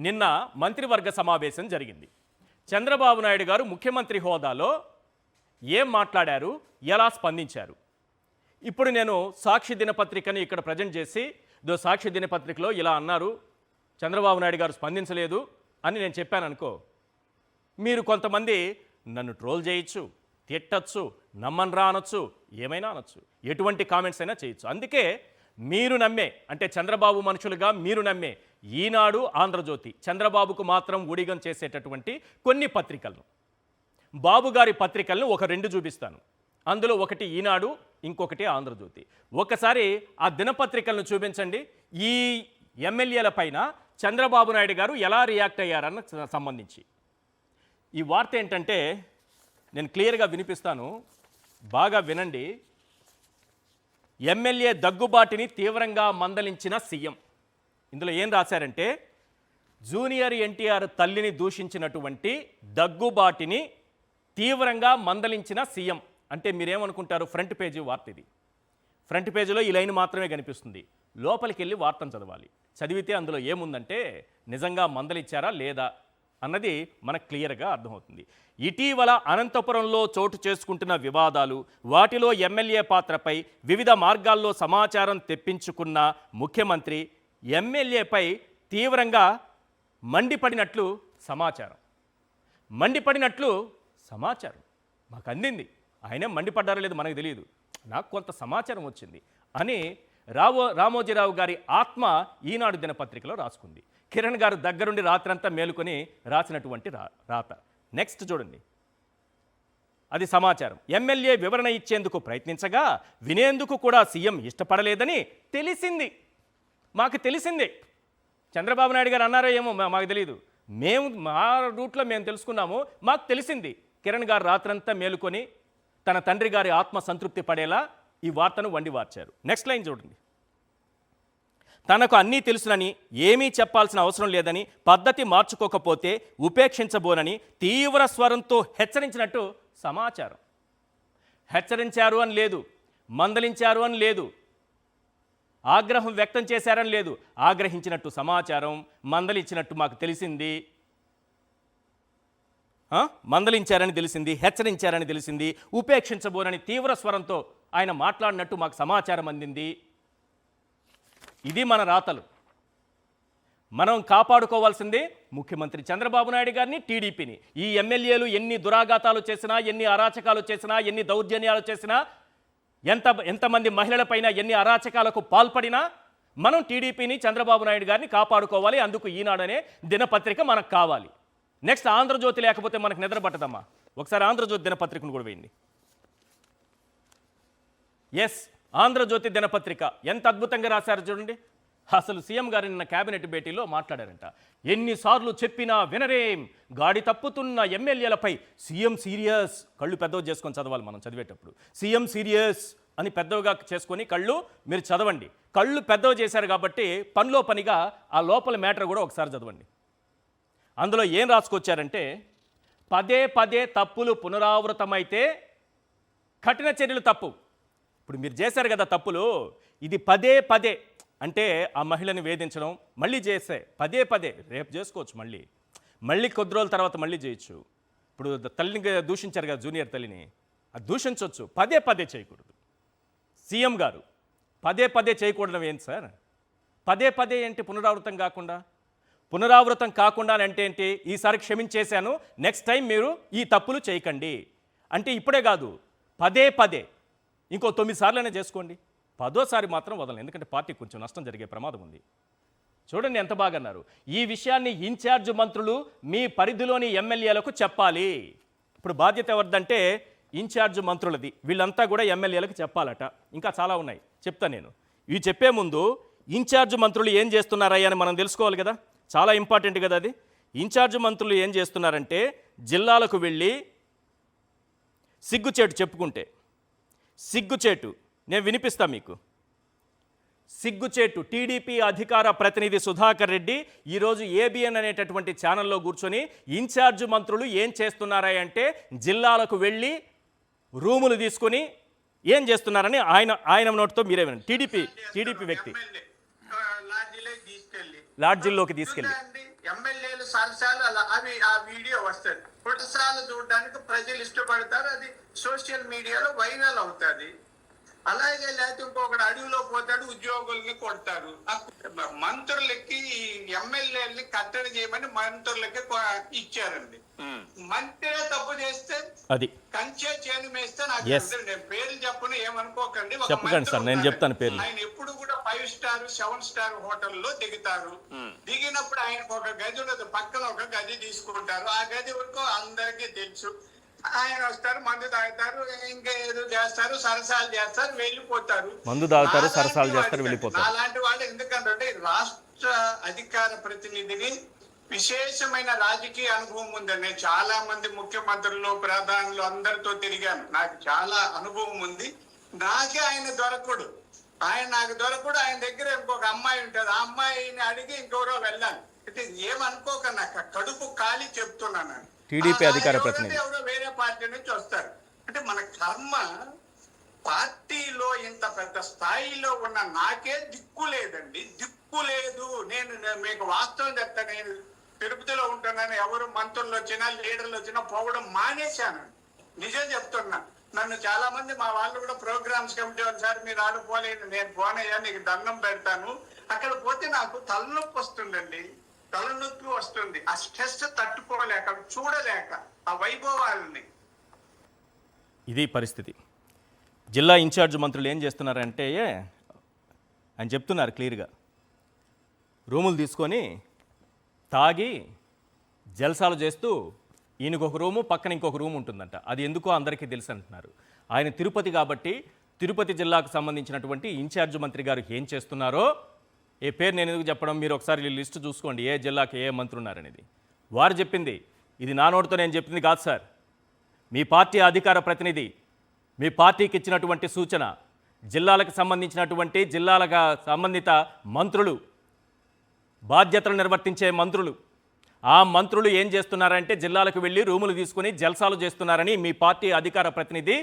నిన్న మంత్రివర్గ సమావేశం జరిగింది. చంద్రబాబు నాయుడు గారు ముఖ్యమంత్రి హోదాలో ఏం మాట్లాడారు, ఎలా స్పందించారు? ఇప్పుడు నేను సాక్షి దినపత్రికని ఇక్కడ ప్రజెంట్ చేసి సాక్షి దినపత్రికలో ఇలా అన్నారు, చంద్రబాబు నాయుడు గారు స్పందించలేదు అని నేను చెప్పాను అనుకో, మీరు కొంతమంది నన్ను ట్రోల్ చేయొచ్చు, తిట్టచ్చు, నమ్మన్రా అనొచ్చు, ఏమైనా అనొచ్చు, ఎటువంటి కామెంట్స్ అయినా చేయొచ్చు. అందుకే మీరు నమ్మే, అంటే చంద్రబాబు మనుషులుగా మీరు నమ్మే ఈనాడు, ఆంధ్రజ్యోతి, చంద్రబాబుకు మాత్రం ఊడిగం చేసేటటువంటి కొన్ని పత్రికలను, బాబు గారి పత్రికలను ఒక రెండు చూపిస్తాను. అందులో ఒకటి ఈనాడు, ఇంకొకటి ఆంధ్రజ్యోతి. ఒకసారి ఆ దినపత్రికలను చూపించండి. ఈ ఎమ్మెల్యేల పైన చంద్రబాబు నాయుడు గారు ఎలా రియాక్ట్ అయ్యారన్న సంబంధించి ఈ వార్త ఏంటంటే నేను క్లియర్గా వినిపిస్తాను, బాగా వినండి. ఎమ్మెల్యే దగ్గుబాటిని తీవ్రంగా మందలించిన సీఎం. ఇందులో ఏం రాశారంటే, జూనియర్ ఎన్టీఆర్ తల్లిని దూషించినటువంటి దగ్గుబాటిని తీవ్రంగా మందలించిన సీఎం. అంటే మీరేమనుకుంటారు, ఫ్రంట్ పేజీ వార్త ఇది. ఫ్రంట్ పేజీలో ఈ లైన్ మాత్రమే కనిపిస్తుంది. లోపలికి వెళ్ళి వార్తను చదవాలి. చదివితే అందులో ఏముందంటే నిజంగా మందలిచ్చారా లేదా అన్నది మనకు క్లియర్గా అర్థమవుతుంది. ఇటీవల అనంతపురంలో చోటు చేసుకుంటున్న వివాదాలు, వాటిలో ఎమ్మెల్యే పాత్రపై వివిధ మార్గాల్లో సమాచారం తెప్పించుకున్న ముఖ్యమంత్రి ఎమ్మెల్యేపై తీవ్రంగా మండిపడినట్లు సమాచారం. మాకు అందింది. ఆయనే మండిపడ్డారో లేదో మనకు తెలియదు, నాకు కొంత సమాచారం వచ్చింది అని రామోజీరావు గారి ఆత్మ ఈనాడు దినపత్రికలో రాసుకుంది. కిరణ్ గారు దగ్గరుండి రాత్రంతా మేలుకొని రాసినటువంటి రాత. నెక్స్ట్ చూడండి, అది సమాచారం. ఎమ్మెల్యే వివరణ ఇచ్చేందుకు ప్రయత్నించగా వినేందుకు కూడా సీఎం ఇష్టపడలేదని తెలిసింది. మాకు తెలిసిందే. చంద్రబాబు నాయుడు గారు అన్నారో ఏమో మాకు తెలియదు, మా రూట్లో మేము తెలుసుకున్నాము, మాకు తెలిసింది. కిరణ్ గారు రాత్రంతా మేలుకొని తన తండ్రి గారి ఆత్మ సంతృప్తి పడేలా ఈ వార్తను వండివార్చారు. నెక్స్ట్ లైన్ చూడండి. తనకు అన్నీ తెలుసునని, ఏమీ చెప్పాల్సిన అవసరం లేదని, పద్ధతి మార్చుకోకపోతే ఉపేక్షించబోనని తీవ్ర స్వరంతో హెచ్చరించినట్టు సమాచారం. హెచ్చరించారు అని లేదు, మందలించారు అని లేదు, ఆగ్రహం వ్యక్తం చేశారని లేదు, ఆగ్రహించినట్టు సమాచారం. మందలించినట్టు మాకు తెలిసింది, మందలించారని తెలిసింది, హెచ్చరించారని తెలిసింది, ఉపేక్షించబోనని తీవ్ర స్వరంతో ఆయన మాట్లాడినట్టు మాకు సమాచారం అందింది. ఇది మన రాతలు. మనం కాపాడుకోవాల్సిందే ముఖ్యమంత్రి చంద్రబాబు నాయుడు గారిని, టీడీపీని. ఈ ఎమ్మెల్యేలు ఎన్ని దురాఘాతాలు చేసినా, ఎన్ని అరాచకాలు చేసినా, ఎన్ని దౌర్జన్యాలు చేసినా, ఎంతమంది మహిళలపైన ఎన్ని అరాచకాలకు పాల్పడినా మనం టీడీపీని, చంద్రబాబు నాయుడు గారిని కాపాడుకోవాలి. అందుకు ఈనాడనే దినపత్రిక మనకు కావాలి. నెక్స్ట్ ఆంధ్రజ్యోతి లేకపోతే మనకు నిద్ర పట్టదమ్మా. ఒకసారి ఆంధ్రజ్యోతి దినపత్రికను కూడా వేయండి. ఎస్, ఆంధ్రజ్యోతి దినపత్రిక ఎంత అద్భుతంగా రాశారు చూడండి. అసలు సీఎం గారు నిన్న కేబినెట్ భేటీలో మాట్లాడారంట. ఎన్నిసార్లు చెప్పినా వినరేం, గాడి తప్పుతున్న ఎమ్మెల్యేలపై సీఎం సీరియస్. కళ్ళు పెద్దవి చేసుకొని చదవాలి మనం చదివేటప్పుడు. సీఎం సీరియస్ అని పెద్దవిగా చేసుకొని కళ్ళు మీరు చదవండి. కళ్ళు పెద్దవి చేశారు కాబట్టి పనిలో పనిగా ఆ లోపల మ్యాటర్ కూడా ఒకసారి చదవండి. అందులో ఏం రాసుకొచ్చారంటే, పదే పదే తప్పులు పునరావృతమైతే కఠిన చర్యలు తప్పు. ఇప్పుడు మీరు చేశారు కదా తప్పులు, ఇది పదే పదే అంటే ఆ మహిళని వేధించడం మళ్ళీ చేస్తే పదే పదే, రేపు చేసుకోవచ్చు, మళ్ళీ కొద్ది రోజుల తర్వాత మళ్ళీ చేయొచ్చు. ఇప్పుడు తల్లిని దూషించారు కదా, జూనియర్ తల్లిని, అది దూషించవచ్చు, పదే పదే చేయకూడదు. సీఎం గారు పదే పదే చేయకూడదు ఏంటి సార్? పదే పదే ఏంటి పునరావృతం కాకుండా? పునరావృతం కాకుండా అంటే ఏంటి? ఈసారి క్షమించేశాను, నెక్స్ట్ టైం మీరు ఈ తప్పులు చేయకండి అంటే ఇప్పుడే కాదు, పదే పదే ఇంకో 9 సార్లైనా చేసుకోండి, 10వ మాత్రం వదలను. ఎందుకంటే పార్టీకి కొంచెం నష్టం జరిగే ప్రమాదం ఉంది. చూడండి ఎంత బాగా అన్నారు. ఈ విషయాన్ని ఇన్ఛార్జ్ మంత్రులు మీ పరిధిలోని ఎమ్మెల్యేలకు చెప్పాలి. ఇప్పుడు బాధ్యత ఎవరిదంటే ఇన్ఛార్జ్ మంత్రులది. వీళ్ళంతా కూడా ఎమ్మెల్యేలకు చెప్పాలట. ఇంకా చాలా ఉన్నాయి, చెప్తా నేను. ఇవి చెప్పే ముందు ఇన్ఛార్జ్ మంత్రులు ఏం చేస్తున్నారయ్యా అని మనం తెలుసుకోవాలి కదా, చాలా ఇంపార్టెంట్ కదా అది. ఇన్ఛార్జ్ మంత్రులు ఏం చేస్తున్నారంటే, జిల్లాలకు వెళ్ళి సిగ్గుచేటు చెప్పుకుంటే, సిగ్గుచేటు నేను వినిపిస్తా మీకు. సిగ్గుచేటు టీడీపీ అధికార ప్రతినిధి సుధాకర్ రెడ్డి ఈరోజు ఏబిఎన్ అనేటటువంటి ఛానల్లో కూర్చొని ఇన్ఛార్జ్ మంత్రులు ఏం చేస్తున్నారా అంటే జిల్లాలకు వెళ్ళి రూములు తీసుకొని ఏం చేస్తున్నారని ఆయన నోటితో మీరే వినండి. టీడీపీ వ్యక్తి లాడ్జిల్లోకి తీసుకెళ్ళి ఎమ్మెల్యేలు సరసాలు అలా అవి ఆ వీడియో వస్తుంది. పుటసాలు చూడడానికి ప్రజలు ఇష్టపడతారు, అది సోషల్ మీడియాలో వైరల్ అవుతుంది. అలాగే లేకపోతే ఇంకొకటి అడవిలో పోతాడు, ఉద్యోగుల్ని కొడతారు. మంత్రులకి ఎమ్మెల్యేలని కట్టడి చేయమని మంత్రులకి ఇచ్చారండి. మంత్రే తప్పు చేస్తే అది కంచే చేను మేస్తే నాకు నేను పేర్లు చెప్పను, ఏమనుకోకండి. చెప్పకండి సార్, నేను చెప్తాను పేర్లు. ఆయన ఎప్పుడు కూడా 5 స్టార్ 7 స్టార్ హోటల్లో దిగుతారు. దిగినప్పుడు ఆయనకు ఒక గది ఉండదు, పక్కన ఒక గది తీసుకుంటారు. ఆ గది వరకు అందరికీ తెలుసు. ఆయన వస్తారు, మందు తాగుతారు, ఇంకా ఏదో చేస్తారు, సరసాలు చేస్తారు, వెళ్ళిపోతారు. మందు తాగుతారు, సరసాలు చేస్తారు, వెళ్ళిపోతారు. అలాంటి వాళ్ళు ఎందుకంటే రాష్ట్ర అధికార ప్రతినిధిని విశేషమైన రాజకీయ అనుభవం ఉందండి. నేను చాలా మంది ముఖ్యమంత్రులు, ప్రధానులు అందరితో తిరిగాను, నాకు చాలా అనుభవం ఉంది. నాకే ఆయన దొరకడు, నాకు దొరకడు. ఆయన దగ్గర ఇంకొక అమ్మాయి ఉంటుంది, ఆ అమ్మాయిని అడిగి ఇంకెవరో వెళ్ళాను. అంటే ఏమనుకోక, నాకు కడుపు ఖాళీ చెప్తున్నాను. టీడీపీ అధికార ప్రతినిధి ఎవరో వేరే పార్టీ నుంచి వస్తారు. అంటే మన కర్మ, పార్టీలో ఇంత పెద్ద స్థాయిలో ఉన్న నాకే దిక్కు లేదండి, దిక్కు లేదు. నేను మీకు వాస్తవం చెప్తాను, నేను తిరుపతిలో ఉంటున్నాను. ఎవరు మంత్రులు వచ్చినా లీడర్లు వచ్చినా పోవడం మానేశాను, నిజం చెప్తున్నా. నన్ను చాలా మంది మా వాళ్ళు కూడా ప్రోగ్రామ్స్ కమిటీ వాళ్ళు, సార్ మీరు ఆడుకోలేదు, నేను పోనయ్యా నీకు దండం పెడతాను. అక్కడ పోతే నాకు తలనొప్పి వస్తుందండి, తలనొప్పి వస్తుంది. ఆ స్ట్రెస్ తట్టుకోలేక, చూడలేక ఆ వైభవాలని. ఇది పరిస్థితి. జిల్లా ఇన్ఛార్జ్ మంత్రులు ఏం చేస్తున్నారంటే ఆయన చెప్తున్నారు క్లియర్గా, రూములు తీసుకొని తాగి జల్సాలు చేస్తూ ఈయనకు ఒక రూము, పక్కన ఇంకొక రూమ్ ఉంటుందంట. అది ఎందుకో అందరికీ తెలుసు అంటున్నారు. ఆయన తిరుపతి కాబట్టి తిరుపతి జిల్లాకు సంబంధించినటువంటి ఇన్ఛార్జ్ మంత్రి గారు ఏం చేస్తున్నారో, ఏ పేరు నేను ఎందుకు చెప్పడం, మీరు ఒకసారి లిస్టు చూసుకోండి, ఏ జిల్లాకి ఏ మంత్రి ఉన్నారనేది. వారు చెప్పింది, ఇది నా నోటితో నేను చెప్పింది కాదు సార్. మీ పార్టీ అధికార ప్రతినిధి మీ పార్టీకి ఇచ్చినటువంటి సూచన, జిల్లాలకు సంబంధించినటువంటి జిల్లాలకు సంబంధిత మంత్రులు, బాధ్యతలు నిర్వర్తించే మంత్రులు, ఆ మంత్రులు ఏం చేస్తున్నారంటే జిల్లాలకు వెళ్ళి రూములు తీసుకొని జల్సాలు చేస్తున్నారని మీ పార్టీ అధికార ప్రతినిధి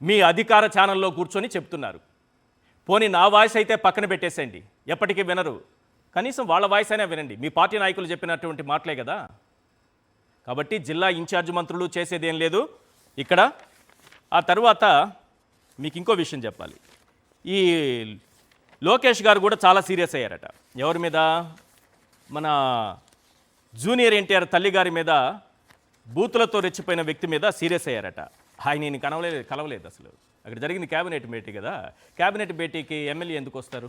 మీ అధికార ఛానల్లో కూర్చొని చెప్తున్నారు. పోనీ నా వాయిస్ అయితే పక్కన పెట్టేసేయండి, ఎప్పటికీ వినరు, కనీసం వాళ్ళ వాయిస్ అయినా వినండి. మీ పార్టీ నాయకులు చెప్పినటువంటి మాటలే కదా. కాబట్టి జిల్లా ఇన్ఛార్జ్ మంత్రులు చేసేదేం లేదు ఇక్కడ. ఆ తర్వాత మీకు ఇంకో విషయం చెప్పాలి. ఈ లోకేష్ గారు కూడా చాలా సీరియస్ అయ్యారట. ఎవరి మీద? మన జూనియర్ ఎన్టీఆర్ తల్లిగారి మీద, బూతులతో రెచ్చిపోయిన వ్యక్తి మీద సీరియస్ అయ్యారట. ఆయన కలవలేదు అసలు. అక్కడ జరిగింది క్యాబినెట్ భేటీ కదా. క్యాబినెట్ భేటీకి ఎమ్మెల్యే ఎందుకు వస్తారు?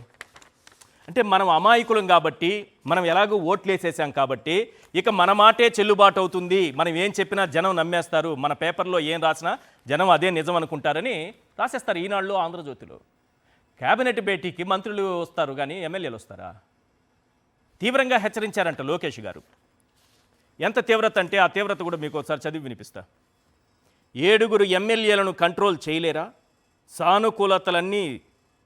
అంటే మనం అమాయకులం కాబట్టి, మనం ఎలాగో ఓట్లు వేసేసాం కాబట్టి ఇక మన మాటే చెల్లుబాటు అవుతుంది, మనం ఏం చెప్పినా జనం నమ్మేస్తారు, మన పేపర్లో ఏం రాసినా జనం అదే నిజం అనుకుంటారని రాసేస్తారు ఈనాడులో, ఆంధ్రజ్యోతిలో. క్యాబినెట్ భేటీకి మంత్రులు వస్తారు కానీ ఎమ్మెల్యేలు వస్తారా? తీవ్రంగా హెచ్చరించారంట లోకేష్ గారు. ఎంత తీవ్రత అంటే ఆ తీవ్రత కూడా మీకు ఒకసారి చదివి వినిపిస్తా. 7 ఎమ్మెల్యేలను కంట్రోల్ చేయలేరా? సానుకూలతలన్నీ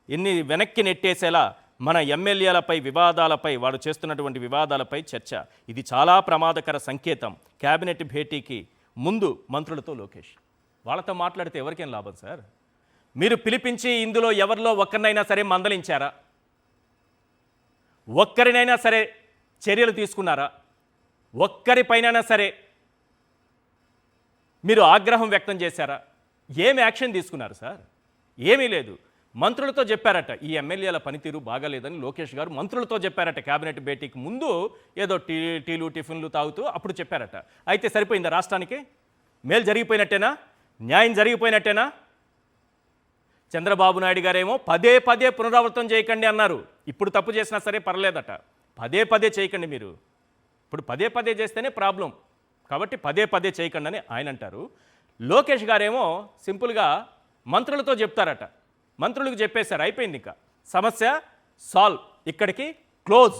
ఎన్ని వెనక్కి నెట్టేసేలా మన ఎమ్మెల్యేలపై వివాదాలపై, వాడు చేస్తున్నటువంటి వివాదాలపై చర్చ. ఇది చాలా ప్రమాదకర సంకేతం. క్యాబినెట్ భేటీకి ముందు మంత్రులతో లోకేష్. వాళ్ళతో మాట్లాడితే ఎవరికేం లాభం సార్? మీరు పిలిపించి ఇందులో ఎవరిలో ఒక్కరినైనా సరే మందలించారా? ఒక్కరినైనా సరే చర్యలు తీసుకున్నారా? ఒక్కరిపైనైనా సరే మీరు ఆగ్రహం వ్యక్తం చేశారా? ఏమి యాక్షన్ తీసుకున్నారు సార్? ఏమీ లేదు. మంత్రులతో చెప్పారట ఈ ఎమ్మెల్యేల పనితీరు బాగాలేదని లోకేష్ గారు మంత్రులతో చెప్పారట. క్యాబినెట్ భేటీకి ముందు ఏదో టీలు టిఫిన్లు తాగుతూ అప్పుడు చెప్పారట. అయితే సరిపోయిందా? రాష్ట్రానికి మేలు జరిగిపోయినట్టేనా? న్యాయం జరిగిపోయినట్టేనా? చంద్రబాబు నాయుడు గారేమో పదే పదే పునరావృతం చేయకండి అన్నారు. ఇప్పుడు తప్పు చేసినా సరే పర్లేదట, పదే పదే చేయకండి మీరు. ఇప్పుడు పదే పదే చేస్తేనే ప్రాబ్లం, కాబట్టి పదే పదే చేయకండి అని ఆయన అంటారు. లోకేష్ గారేమో సింపుల్గా మంత్రులతో చెప్తారట. మంత్రులకు చెప్పేశారు, అయిపోయింది, ఇంకా సమస్య సాల్వ్, ఇక్కడికి క్లోజ్